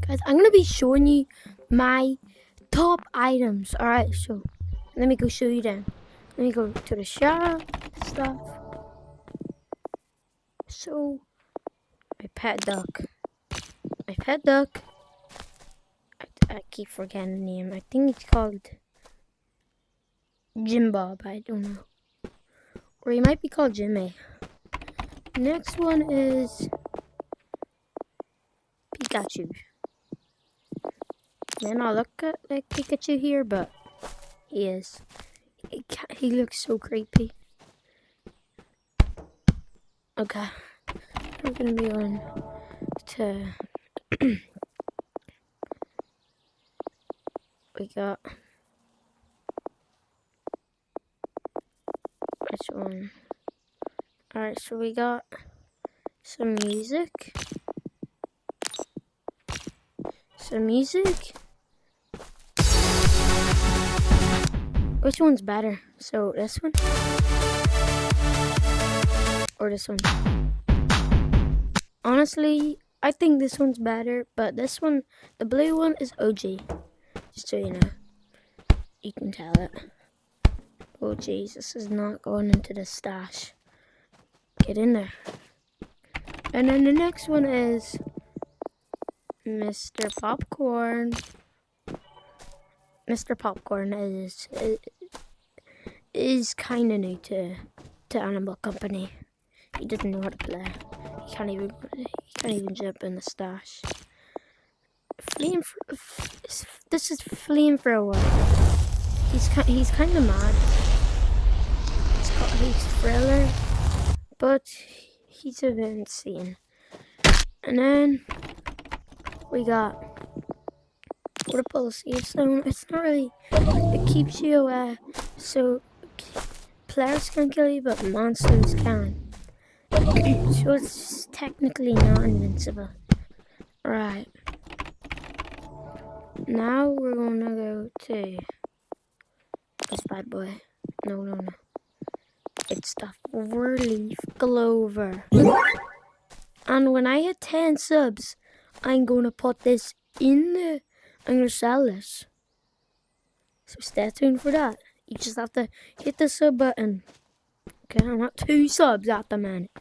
Guys, I'm gonna be showing you my top items. Alright, so let me go show you them. Let me go to the shop stuff. So my pet duck. My pet duck. I keep forgetting the name. I think it's called Jim Bob. I don't know. Or he might be called Jimmy. Next one is Pikachu. Then I look at like Pikachu here, but he is. He looks so creepy. Okay, we're gonna be on to. We got which one? Alright, so we got some music. Which one's better? So this one or this one? Honestly, I think this one's better, but this one, the blue one, is OG. Just so you know, you can tell it. Oh jeez, this is not going into the stash. Get in there. And then the next one is Mr. Popcorn. Mr. Popcorn is kind of new to Animal Company. He doesn't know how to play. He can't even jump in the stash. This is fleeing for a while. He's kind of mad. He's Thriller, but he's a bit insane. And then we got Ripple Safe Zone. It's not really. It keeps you away, so players can kill you, but monsters can. So it's technically not invincible. Right. Now we're gonna go to this bad boy. No. It's the 4-leaf clover. And when I hit 10 subs, I'm gonna put this in the. I'm gonna sell this. So stay tuned for that. You just have to hit the sub button. Okay, I'm at 2 subs at the minute.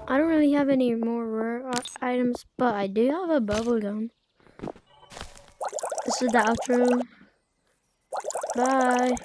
I don't really have any more rare items, but I do have a bubble gum. This is the outro. Bye.